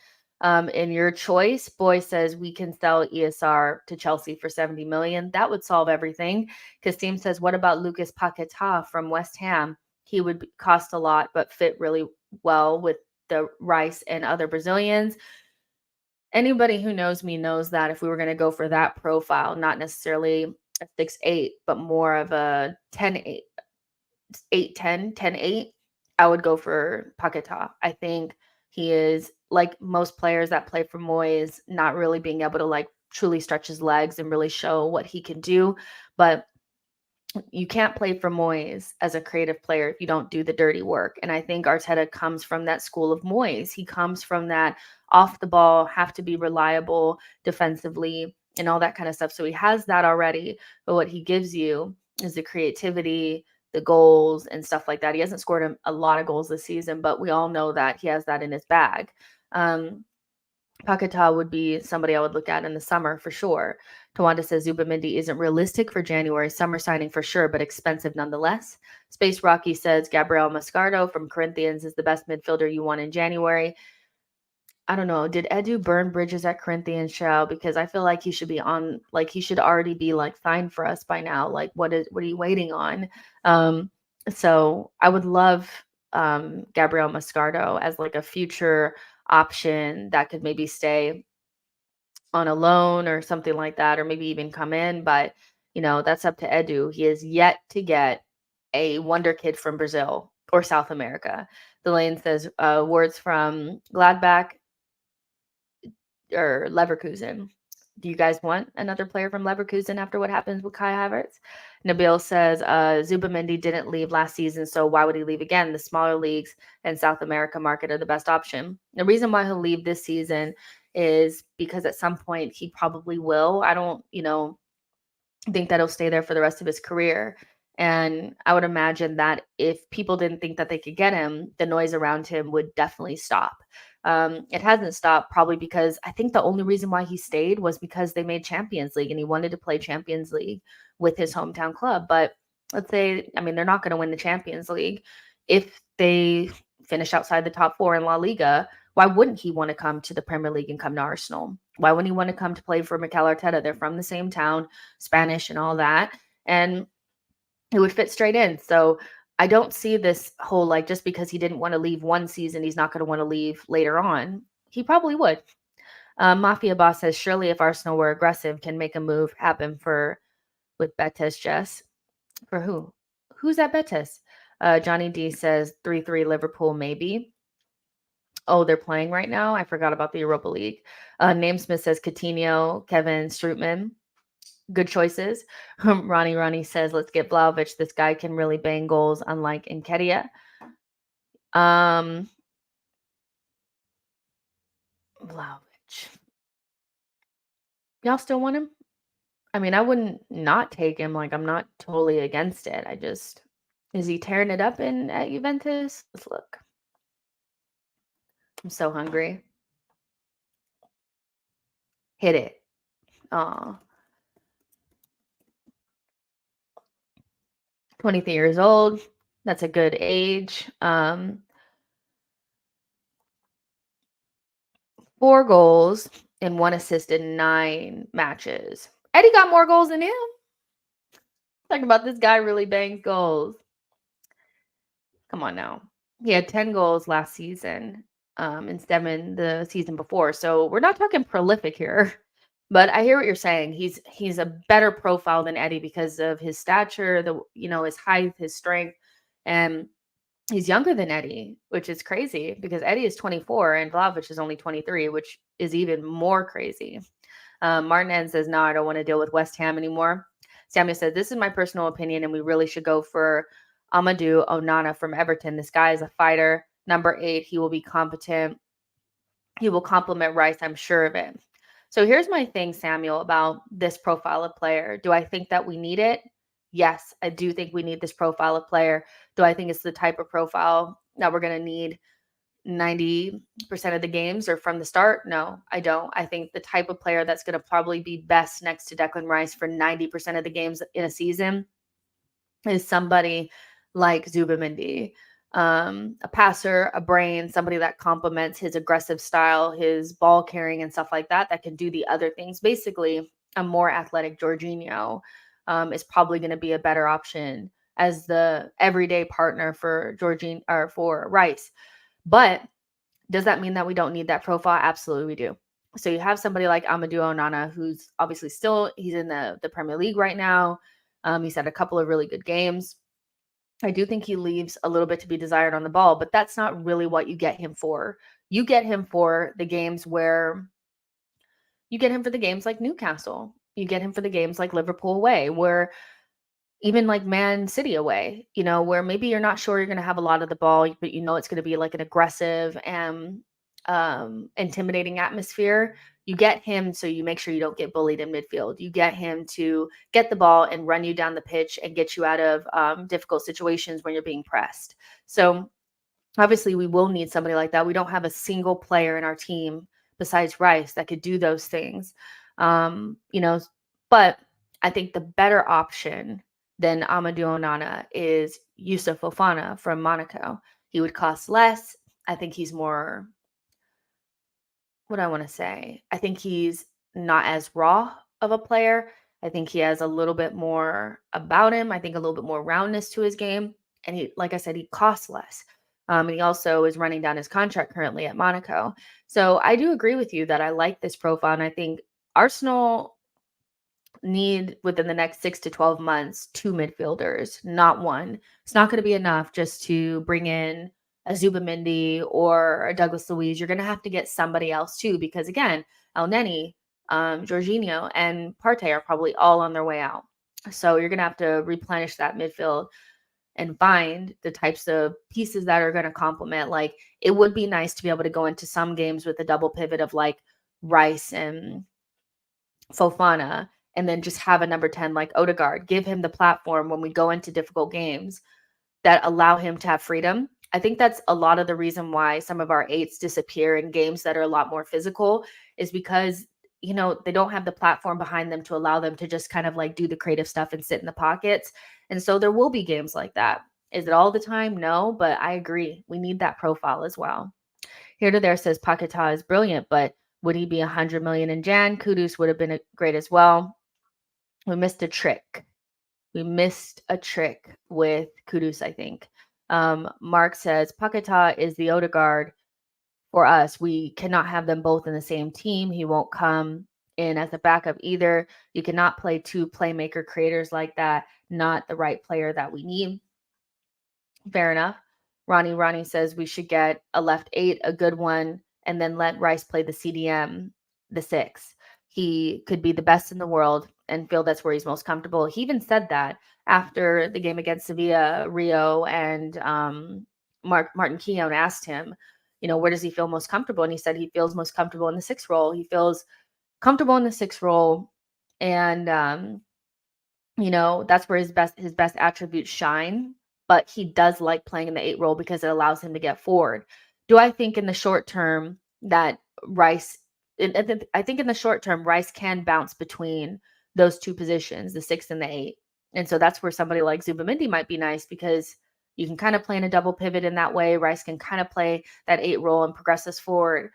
in your choice. Boy says we can sell ESR to Chelsea for 70 million. That would solve everything. Kasim says, what about Lucas Paquetá from West Ham? He would cost a lot, but fit really well with the Rice and other Brazilians. Anybody who knows me knows that if we were going to go for that profile, not necessarily a 6'8", but more of a 10'8", 8'10", 10'8", I would go for Paquetá. I think he is, like most players that play for Moyes, not really being able to like truly stretch his legs and really show what he can do. But you can't play for Moyes as a creative player if you don't do the dirty work. And I think Arteta comes from that school of Moyes. He comes from that off the ball, have to be reliable defensively and all that kind of stuff. So he has that already. But what he gives you is the creativity, the goals and stuff like that. He hasn't scored a lot of goals this season, but we all know that he has that in his bag. Paquetá would be somebody I would look at in the summer for sure. Tawanda says Zubimendi isn't realistic for January. Summer signing for sure, but expensive nonetheless. Space Rocky says Gabriel Mascardo from Corinthians is the best midfielder you want in January. I don't know. Did Edu burn bridges at Corinthians, Shao? Because I feel like he should be on, like he should already be like signed for us by now. Like what are you waiting on? So I would love Gabriel Mascardo as like a future option that could maybe stay on a loan or something like that, or maybe even come in. But that's up to Edu. He has yet to get a wonder kid from Brazil or South America. Delane says words from Gladbach or Leverkusen. Do you guys want another player from Leverkusen after what happens with Kai Havertz? Nabil says Zubimendi didn't leave last season, so why would he leave again? The smaller leagues and South America market are the best option. The reason why he'll leave this season is because at some point he probably will. I don't, think that he'll stay there for the rest of his career. And I would imagine that if people didn't think that they could get him, the noise around him would definitely stop. It hasn't stopped probably because I think the only reason why he stayed was because they made Champions League and he wanted to play Champions League with his hometown club. But let's say, they're not going to win the Champions League. If they finish outside the top four in La Liga, why wouldn't he want to come to the Premier League and come to Arsenal? Why wouldn't he want to come to play for Mikel Arteta? They're from the same town, Spanish and all that. And it would fit straight in. So I don't see this whole, like, just because he didn't want to leave one season, he's not going to want to leave later on. He probably would. Mafia Boss says, surely if Arsenal were aggressive, can make a move happen with Betis, Jess. For who? who's at Betis? Johnny D says 3-3 Liverpool, maybe. Oh, they're playing right now. I forgot about the Europa League. Namesmith says Coutinho, Kevin Strootman. Good choices. Ronnie says, let's get Vlahovic. This guy can really bang goals, unlike Nketiah. Vlahovic. Y'all still want him? I mean, I wouldn't not take him. Like, I'm not totally against it. Is he tearing it up at Juventus? Let's look. I'm so hungry. Hit it. Aw. 23 years old. That's a good age. 4 goals and 1 assist in 9 matches. Eddie got more goals than him. Talking about this guy really bangs goals. Come on now. He had 10 goals last season, and 7 the season before. So we're not talking prolific here. But I hear what you're saying. He's a better profile than Eddie because of his stature, his height, his strength, and he's younger than Eddie, which is crazy because Eddie is 24 and Vlahovic is only 23, which is even more crazy. Martin says, no, I don't want to deal with West Ham anymore. Samuel said, this is my personal opinion, and we really should go for Amadou Onana from Everton. This guy is a fighter. Number 8, he will be competent. He will complement Rice, I'm sure of it. So here's my thing, Samuel, about this profile of player. Do I think that we need it? Yes, I do think we need this profile of player. Do I think it's the type of profile that we're going to need 90% of the games or from the start? No, I don't. I think the type of player that's going to probably be best next to Declan Rice for 90% of the games in a season is somebody like Zubimendi, a passer, a brain, somebody that complements his aggressive style, his ball carrying and stuff like that, that can do the other things. Basically, a more athletic Jorginho is probably going to be a better option as the everyday partner for Jorginho or for Rice. But does that mean that we don't need that profile? Absolutely, we do. So you have somebody like Amadou Onana, who's obviously he's in the Premier League right now. He's had a couple of really good games. I do think he leaves a little bit to be desired on the ball, but that's not really what you get him for. You get him for the games like Newcastle. You get him for the games like Liverpool away, where even like Man City away, where maybe you're not sure you're going to have a lot of the ball, but it's going to be like an aggressive and intimidating atmosphere. You get him so you make sure you don't get bullied in midfield. You get him to get the ball and run you down the pitch and get you out of difficult situations when you're being pressed. So obviously we will need somebody like that. We don't have a single player in our team besides Rice that could do those things. But I think the better option than Amadou Onana is Youssouf Fofana from Monaco. He would cost less. I think he's more, what do I want to say? I think he's not as raw of a player. I think he has a little bit more about him. I think a little bit more roundness to his game. And he, like I said, he costs less. And he also is running down his contract currently at Monaco. So I do agree with you that I like this profile. And I think Arsenal need within the next 6 to 12 months 2 midfielders, not 1. It's not going to be enough just to bring in a Zubimendi or a Douglas Luiz. You're going to have to get somebody else too, because again, El Neni, Jorginho, and Partey are probably all on their way out. So you're going to have to replenish that midfield and find the types of pieces that are going to complement. Like, it would be nice to be able to go into some games with a double pivot of like Rice and Fofana, and then just have a number 10 like Odegaard. Give him the platform when we go into difficult games that allow him to have freedom. I think that's a lot of the reason why some of our 8s disappear in games that are a lot more physical, is because they don't have the platform behind them to allow them to just kind of like do the creative stuff and sit in the pockets. And so there will be games like that. Is it all the time? No, but I agree. We need that profile as well. Here to There says Paquetá is brilliant, but would he be 100 million in Jan? Kudus would have been great as well. We missed a trick. We missed a trick with Kudus, I think. Mark says Paquetá is the Odegaard for us. We cannot have them both in the same team. He won't come in as a backup either. You cannot play 2 playmaker creators like that. Not the right player that we need. Fair enough. Ronnie says we should get a left 8, a good one, and then let Rice play the CDM, the 6. He could be the best in the world and feel that's where he's most comfortable. He even said that after the game against Sevilla, Rio, and Martin Keown asked him, where does he feel most comfortable? And he said he feels most comfortable in the 6 role. He feels comfortable in the 6 role, and that's where his best attributes shine, but he does like playing in the 8 role because it allows him to get forward. Do I think in the short term that Rice I think in the short term, Rice can bounce between those 2 positions, the 6 and the 8. And so that's where somebody like Zubimendi might be nice because you can kind of play in a double pivot in that way. Rice can kind of play that 8 role and progress us forward.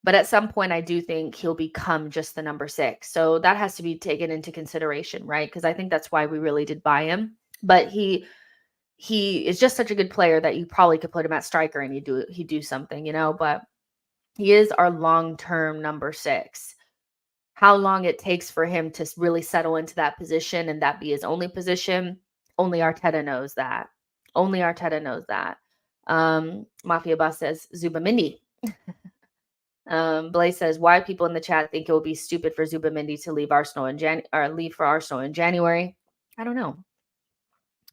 But at some point, I do think he'll become just the number 6. So that has to be taken into consideration, right? Because I think that's why we really did buy him. But he is just such a good player that you probably could put him at striker and he'd do something, but he is our long-term number 6. How long it takes for him to really settle into that position and that be his only position, only Arteta knows that. Only Arteta knows that. Mafia Boss says Zubimendi. Blaze says, why people in the chat think it will be stupid for Zubimendi to leave Arsenal leave for Arsenal in January. I don't know.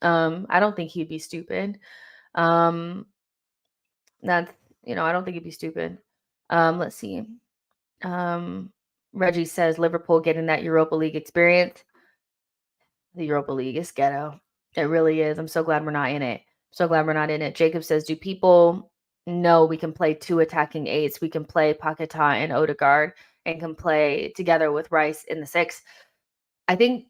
I don't think he'd be stupid. That's, I don't think he'd be stupid. Let's see. Reggie says Liverpool getting that Europa League experience. The Europa League is ghetto. It really is. I'm so glad we're not in it. So glad we're not in it. Jacob says, do people know we can play 2 attacking 8s? We can play Paquetá and Odegaard and can play together with Rice in the 6. I think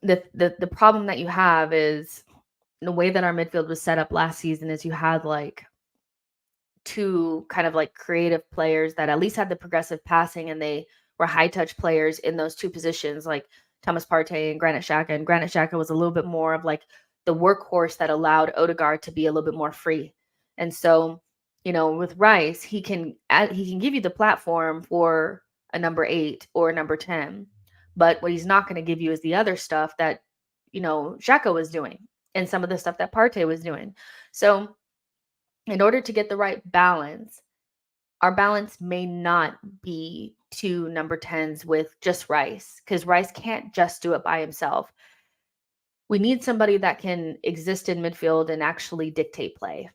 the problem that you have is the way that our midfield was set up last season is you had like 2 kind of like creative players that at least had the progressive passing and they were high touch players in those 2 positions, like Thomas Partey and Granit Xhaka. And Granit Xhaka was a little bit more of like the workhorse that allowed Odegaard to be a little bit more free. And so, with Rice, he can give you the platform for a number 8 or a number 10. But what he's not going to give you is the other stuff that, Xhaka was doing and some of the stuff that Partey was doing. So in order to get the right balance, our balance may not be 2 number 10s with just Rice, because Rice can't just do it by himself. We need somebody that can exist in midfield and actually dictate play,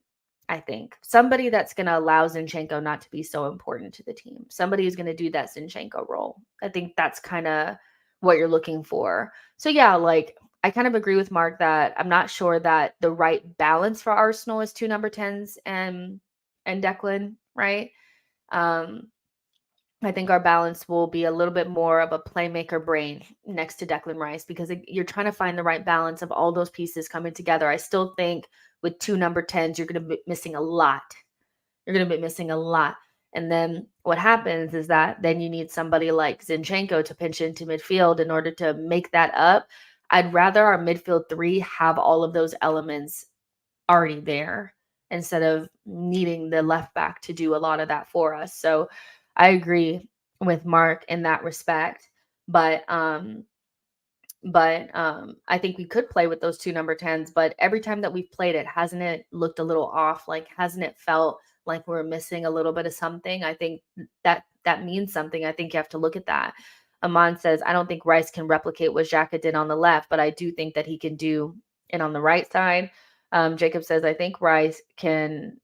I think. Somebody that's going to allow Zinchenko not to be so important to the team. Somebody who's going to do that Zinchenko role. I think that's kind of what you're looking for. So yeah, like I kind of agree with Mark that I'm not sure that the right balance for Arsenal is 2 number 10s and Declan, right? I think our balance will be a little bit more of a playmaker brain next to Declan Rice because you're trying to find the right balance of all those pieces coming together. I still think with 2 number 10s, you're going to be missing a lot. You're going to be missing a lot. And then what happens is that then you need somebody like Zinchenko to pinch into midfield in order to make that up. I'd rather our midfield 3 have all of those elements already there instead of needing the left back to do a lot of that for us. So I agree with Mark in that respect, but I think we could play with those 2 number 10s, but every time that we've played it, hasn't it looked a little off? Like, hasn't it felt like we're missing a little bit of something? I think that means something. I think you have to look at that. Aman says, I don't think Rice can replicate what Xhaka did on the left, but I do think that he can do it on the right side. Jacob says, I think Rice can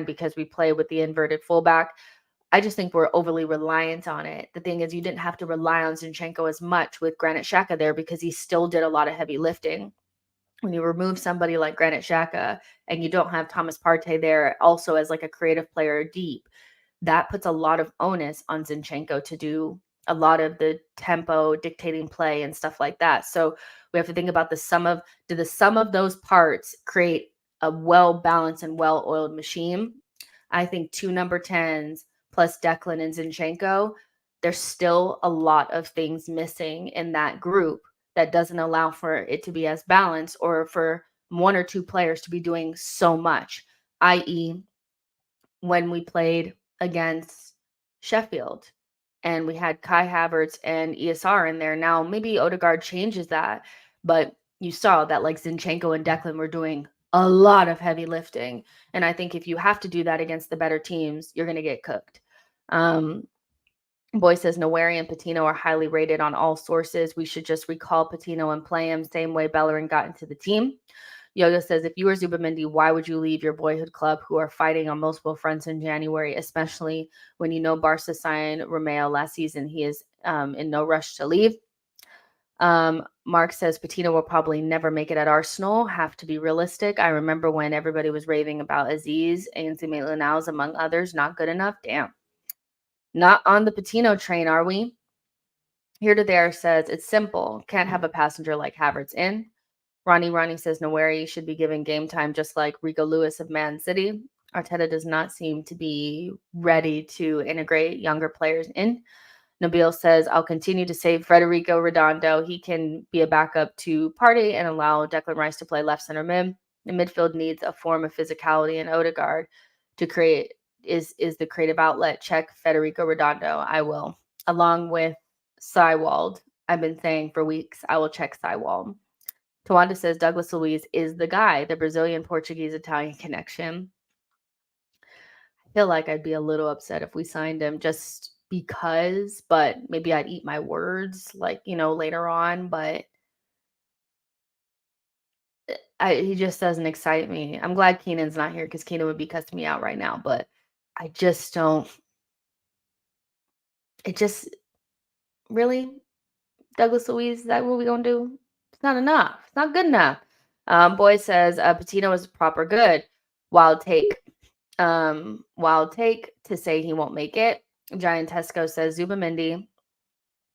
because we play with the inverted fullback. I just think we're overly reliant on it. The thing is, you didn't have to rely on Zinchenko as much with Granit Xhaka there because he still did a lot of heavy lifting. When you remove somebody like Granit Xhaka and you don't have Thomas Partey there also as like a creative player deep, that puts a lot of onus on Zinchenko to do a lot of the tempo dictating play and stuff like that. So we have to think about the sum of those parts create a well-balanced and well-oiled machine. I think 2 number 10s plus Declan and Zinchenko, there's still a lot of things missing in that group that doesn't allow for it to be as balanced or for 1 or 2 players to be doing so much, i.e., when we played against Sheffield and we had Kai Havertz and ESR in there. Now, maybe Odegaard changes that, but you saw that like Zinchenko and Declan were doing a lot of heavy lifting. And I think if you have to do that against the better teams, you're going to get cooked. Boy says Noweri and Patino are highly rated on all sources. We should just recall Patino and play him same way Bellerin got into the team. Yoga says, if you were Zubimendi, why would you leave your boyhood club who are fighting on multiple fronts in January, especially when you know Barca signed Romeo last season? He is in no rush to leave. Mark says Patino will probably never make it at Arsenal. Have to be realistic. I remember when everybody was raving about Aziz and Maitland-Niles, among others. Not good enough. Damn. Not on the Patino train, are we? Here to there says it's simple. Can't have a passenger like Havertz in. Ronnie says Noweri should be given game time just like Rico Lewis of Man City. Arteta does not seem to be ready to integrate younger players in. Nabil says, I'll continue to save Federico Redondo. He can be a backup to Partey and allow Declan Rice to play left center mid. The midfield needs a form of physicality, and Odegaard to create is the creative outlet. Check Federico Redondo. I will. Along with Sywald. I've been saying for weeks, I will check Sywald. Tawanda says Douglas Luiz is the guy, the Brazilian, Portuguese, Italian connection. I feel like I'd be a little upset if we signed him just because, but maybe I'd eat my words like, later on, but he just doesn't excite me. I'm glad Keenan's not here because Keenan would be cussing me out right now, but I just don't. It just really, Douglas Luiz, is that what we gonna do? It's not enough. It's not good enough. Boy says Patino is proper good. Wild take to say he won't make it. Giantesco says Zubimendi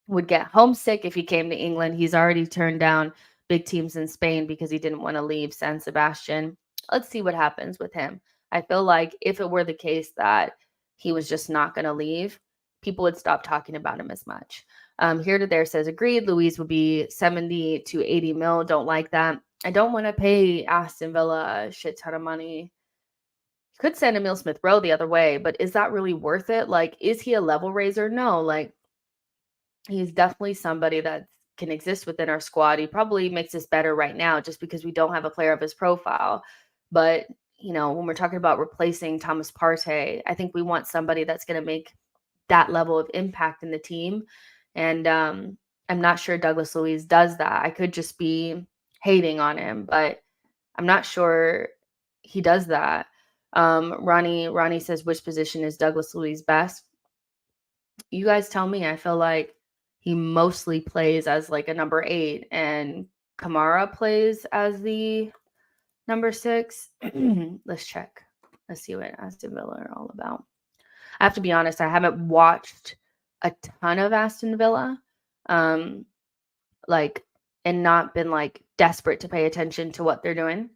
would get homesick if he came to England. He's already turned down big teams in Spain because he didn't want to leave San Sebastian. Let's see what happens with him. I feel like if it were the case that he was just not going to leave, people would stop talking about him as much. Here to there says agreed. Luiz would be 70 to 80 mil. Don't like that. I don't want to pay Aston Villa a shit ton of money. Could send Emile Smith Rowe the other way, but is that really worth it? Like, is he a level raiser? No, like he's definitely somebody that can exist within our squad. He probably makes us better right now just because we don't have a player of his profile. But, when we're talking about replacing Thomas Partey, I think we want somebody that's going to make that level of impact in the team. And I'm not sure Douglas Luiz does that. I could just be hating on him, but I'm not sure he does that. Ronnie says, which position is Douglas Luiz best? You guys tell me. I feel like he mostly plays as like a number 8 and Kamara plays as the number 6. Let's check. Let's see what Aston Villa are all about. I have to be honest, I haven't watched a ton of Aston Villa. And not been like desperate to pay attention to what they're doing.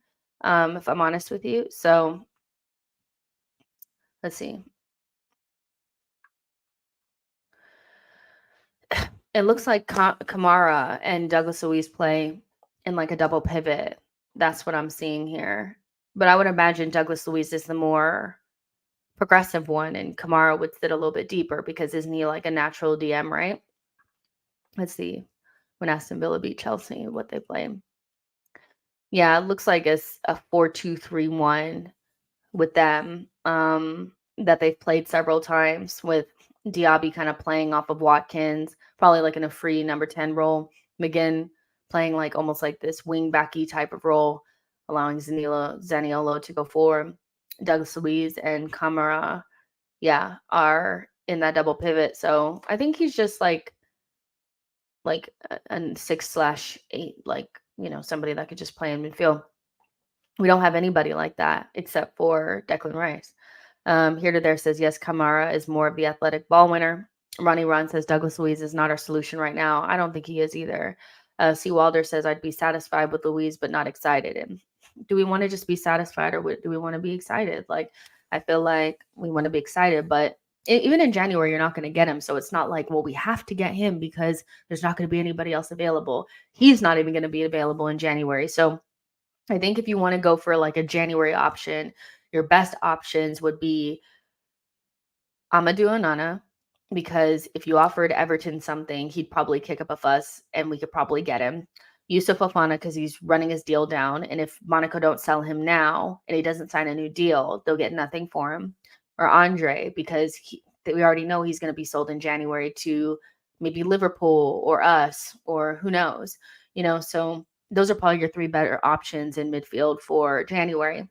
If I'm honest with you. So let's see. It looks like Kamara and Douglas Luiz play in like a double pivot. That's what I'm seeing here. But I would imagine Douglas Luiz is the more progressive one and Kamara would sit a little bit deeper because isn't he like a natural DM, right? Let's see. When Aston Villa beat Chelsea, what they play. Yeah, it looks like it's a 4-2-3-1 with them that they've played several times with Diaby kind of playing off of Watkins, probably like in a free number 10 role. McGinn playing like almost like this wing backy type of role, allowing Zaniolo to go forward. Douglas Luiz and Kamara, are in that double pivot. So I think he's just like a 6/8, like, somebody that could just play in midfield. We don't have anybody like that except for Declan Rice. Here to there says, yes, Kamara is more of the athletic ball winner. Ronnie Ron says Douglas Luiz is not our solution right now. I don't think he is either. C. Walder says, I'd be satisfied with Luiz, but not excited. And do we want to just be satisfied or do we want to be excited? Like, I feel like we want to be excited, but even in January, you're not going to get him. So it's not like, well, we have to get him because there's not going to be anybody else available. He's not even going to be available in January. So I think if you want to go for like a January option, your best options would be Amadou Onana, because if you offered Everton something, he'd probably kick up a fuss and we could probably get him. Yusuf Fofana because he's running his deal down, and if Monaco don't sell him now and he doesn't sign a new deal, they'll get nothing for him. Or Andre because we already know he's going to be sold in January to maybe Liverpool or us or who knows, So those are probably your three better options in midfield for January.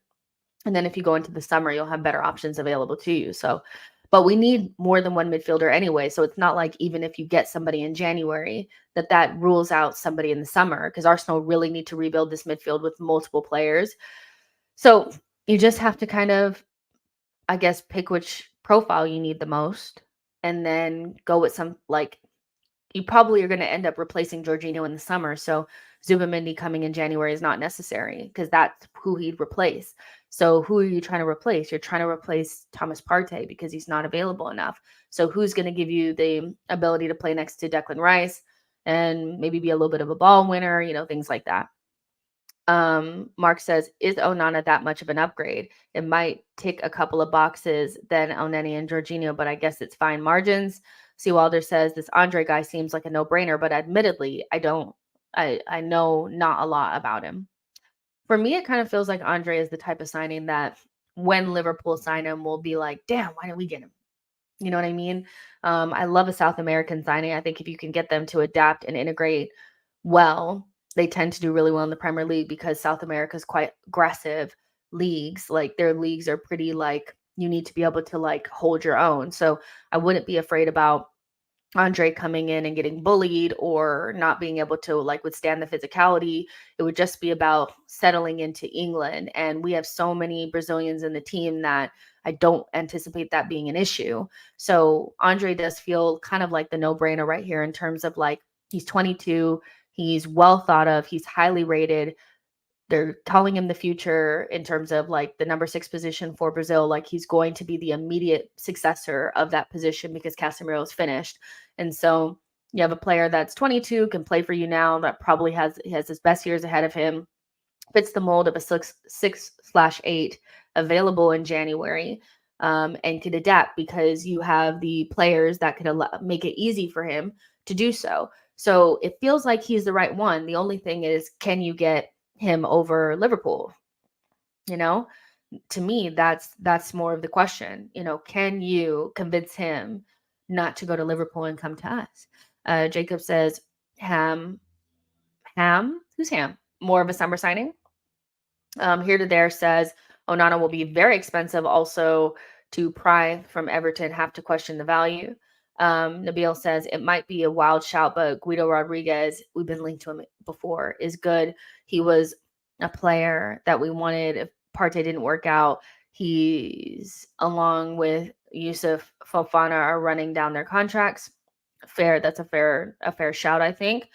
And then if you go into the summer, you'll have better options available to you. So, but we need more than one midfielder anyway. So it's not like even if you get somebody in January, that rules out somebody in the summer because Arsenal really need to rebuild this midfield with multiple players. So you just have to kind of, I guess, pick which profile you need the most and then go with some like you probably are going to end up replacing Jorginho in the summer. So Zubimendi coming in January is not necessary because that's who he'd replace. So who are you trying to replace? You're trying to replace Thomas Partey because he's not available enough. So who's going to give you the ability to play next to Declan Rice and maybe be a little bit of a ball winner, things like that. Mark says, is Onana that much of an upgrade? It might tick a couple of boxes than Elneny and Jorginho, but I guess it's fine margins. C. Wilder says, this Andre guy seems like a no-brainer, but admittedly, I know not a lot about him. For me, it kind of feels like Andre is the type of signing that when Liverpool sign him, we'll be like, damn, why didn't we get him? You know what I mean? I love a South American signing. I think if you can get them to adapt and integrate well, they tend to do really well in the Premier League because South America is quite aggressive leagues. Like their leagues are pretty like you need to be able to like hold your own. So I wouldn't be afraid about Andre coming in and getting bullied or not being able to like withstand the physicality. It would just be about settling into England. And we have so many Brazilians in the team that I don't anticipate that being an issue. So Andre does feel kind of like the no-brainer right here in terms of like he's 22, he's well thought of, he's highly rated. They're calling him the future in terms of like the number 6 position for Brazil. Like he's going to be the immediate successor of that position because Casemiro is finished. And so you have a player that's 22, can play for you now, that probably has his best years ahead of him, fits the mold of a 6/8 available in January, and could adapt because you have the players that could make it easy for him to do so. So it feels like he's the right one. The only thing is, can you get him over Liverpool? To me, that's more of the question. Can you convince him not to go to Liverpool and come to us? Jacob says, Ham, who's Ham? More of a summer signing? Here to there says Onana will be very expensive. Also, to pry from Everton, have to question the value. Nabil says it might be a wild shout, but Guido Rodriguez, we've been linked to him before, is good. He was a player that we wanted. If Partey didn't work out, he's along with Yusuf Fofana are running down their contracts. That's a fair shout, I think.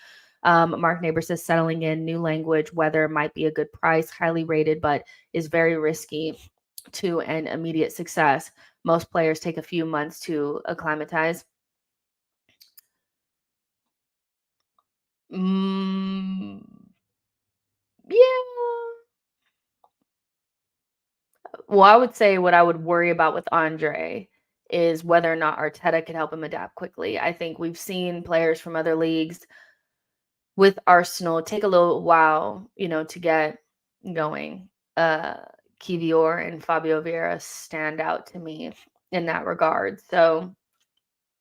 Mark Neighbor says settling in, new language, weather might be a good price, highly rated, but is very risky to an immediate success. Most players take a few months to acclimatize. Mm, yeah. Well, I would say what I would worry about with Andre is whether or not Arteta can help him adapt quickly. I think we've seen players from other leagues with Arsenal take a little while, to get going. Kivior and Fabio Vieira stand out to me in that regard. So,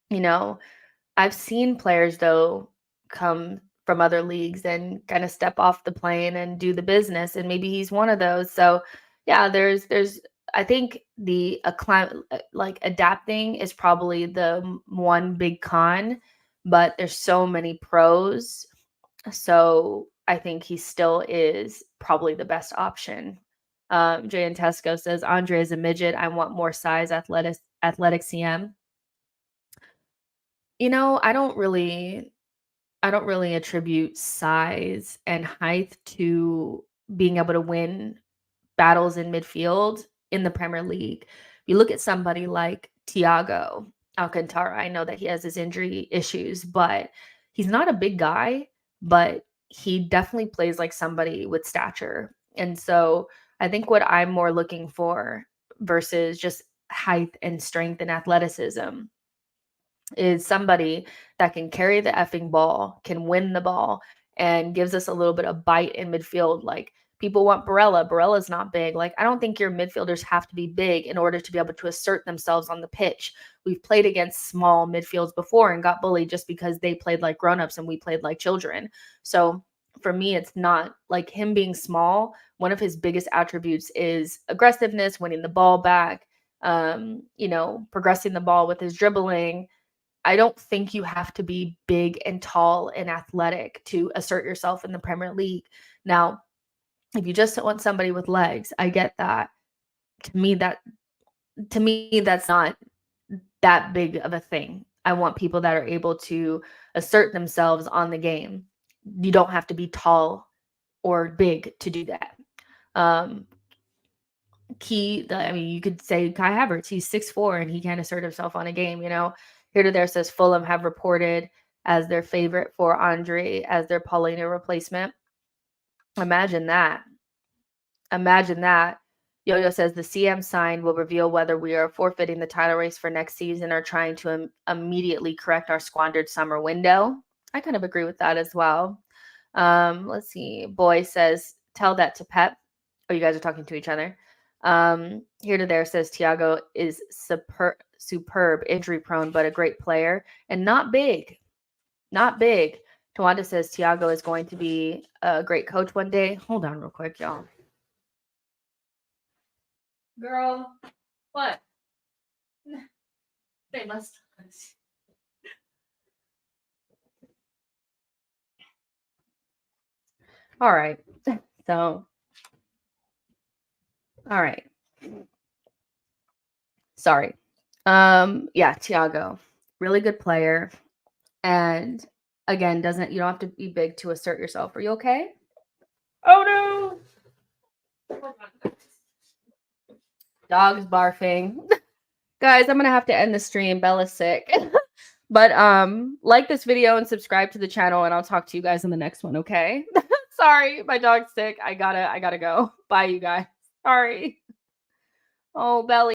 you know, I've seen players though come from other leagues and kind of step off the plane and do the business, and maybe he's one of those. So, yeah, there's I think the like adapting is probably the one big con, but there's so many pros, so I think he still is probably the best option. Jay and Tesco says Andre is a midget. I want more size, athletic CM. I don't really attribute size and height to being able to win battles in midfield in the Premier League. You look at somebody like Thiago Alcantara. I know that he has his injury issues, but he's not a big guy, but he definitely plays like somebody with stature. And so I think what I'm more looking for versus just height and strength and athleticism is somebody that can carry the effing ball, can win the ball, and gives us a little bit of bite in midfield. Like, people want Barella. Barella's not big. Like, I don't think your midfielders have to be big in order to be able to assert themselves on the pitch. We've played against small midfields before and got bullied just because they played like grown-ups and we played like children. So for me, it's not like him being small. One of his biggest attributes is aggressiveness, winning the ball back, progressing the ball with his dribbling. I don't think you have to be big and tall and athletic to assert yourself in the Premier League. Now, if you just want somebody with legs, I get that. To me, that's not that big of a thing. I want people that are able to assert themselves on the game. You don't have to be tall or big to do that. You could say Kai Havertz, he's 6'4" and he can't assert himself on a game, Here to There says Fulham have reported as their favorite for Andre as their Paulina replacement. Imagine that. Yo-Yo says the CM sign will reveal whether we are forfeiting the title race for next season or trying to immediately correct our squandered summer window. I kind of agree with that as well. Let's see. Boy says, tell that to Pep. Oh, you guys are talking to each other. Here to There says Thiago is superb, injury prone, but a great player and not big. Tawanda says Thiago is going to be a great coach one day. Hold on real quick, y'all. Girl, what? They must. All right. So, all right. Sorry. Yeah, Thiago, really good player. And again, you don't have to be big to assert yourself. Are you okay? Oh no. Dogs barfing. Guys, I'm gonna have to end the stream. Bella's sick. But like this video and subscribe to the channel, and I'll talk to you guys in the next one, okay? Sorry, my dog's sick. I gotta go. Bye, you guys. Sorry. Oh, Belly.